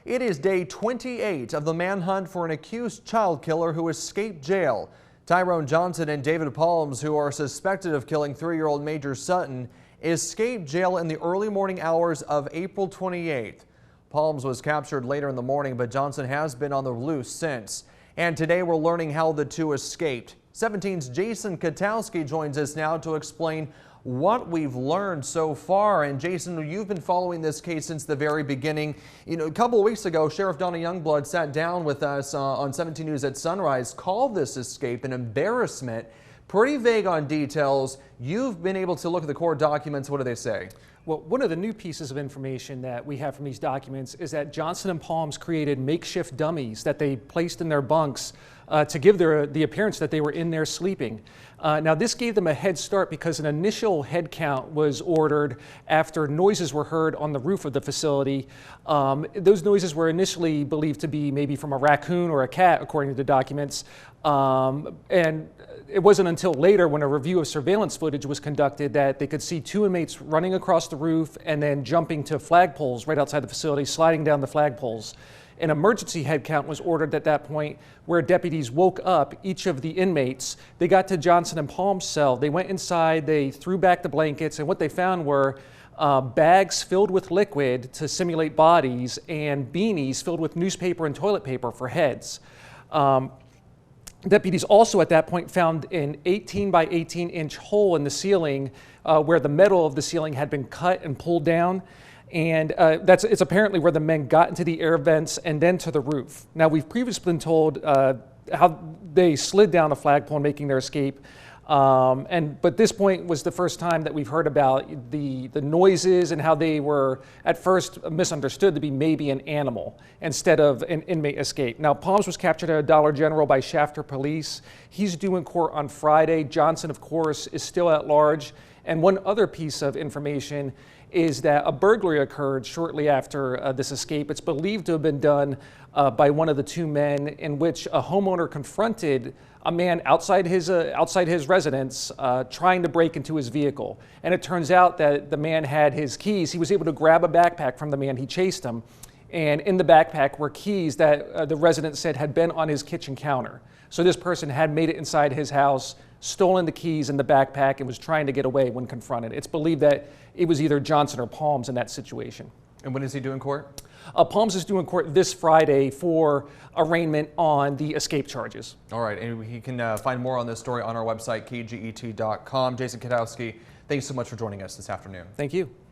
It is day 28 of the manhunt for an accused child killer who escaped jail. Tyrone Johnson and David Palms, who are suspected of killing 3-year-old Major Sutton, escaped jail in the early morning hours of April 28th. Palms was captured later in the morning, but Johnson has been on the loose since. And today we're learning how the two escaped. 17's Jason Katowski joins us now to explain what we've learned so far. And Jason, you've been following this case since the very beginning. A couple of weeks ago, Sheriff Donna Youngblood sat down with us on 17 News at Sunrise, called this escape an embarrassment. Pretty vague on details. You've been able to look at the court documents. What do they say? Well, one of the new pieces of information that we have from these documents is that Johnson and Palms created makeshift dummies that they placed in their bunks to give the appearance that they were in there sleeping. Now, this gave them a head start because an initial head count was ordered after noises were heard on the roof of the facility. Those noises were initially believed to be maybe from a raccoon or a cat, according to the documents. And it wasn't until later, when a review of surveillance footage was conducted, that they could see two inmates running across the roof and then jumping to flagpoles right outside the facility, sliding down the flagpoles. An emergency head count was ordered at that point, where deputies woke up each of the inmates. They got to Johnson and Palms' cell. They went inside, they threw back the blankets, and what they found were bags filled with liquid to simulate bodies and beanies filled with newspaper and toilet paper for heads. Deputies also at that point found an 18 by 18 inch hole in the ceiling where the metal of the ceiling had been cut and pulled down. And it's apparently where the men got into the air vents and then to the roof. Now, we've previously been told how they slid down a flagpole making their escape. But this point was the first time that we've heard about the noises and how they were at first misunderstood to be maybe an animal instead of an inmate escape. Now, Palms was captured at a Dollar General by Shafter Police. He's due in court on Friday. Johnson, of course, is still at large. And one other piece of information is that a burglary occurred shortly after this escape. It's believed to have been done by one of the two men, in which a homeowner confronted a man outside his residence trying to break into his vehicle. And it turns out that the man had his keys. He was able to grab a backpack from the man. He chased him. And in the backpack were keys that the resident said had been on his kitchen counter. So this person had made it inside his house, stolen the keys in the backpack, and was trying to get away when confronted. It's believed that it was either Johnson or Palms in that situation. And when is he due in court? Palms is due in court this Friday for arraignment on the escape charges. All right, and he can find more on this story on our website, kget.com. Jason Katowski, thanks so much for joining us this afternoon. Thank you.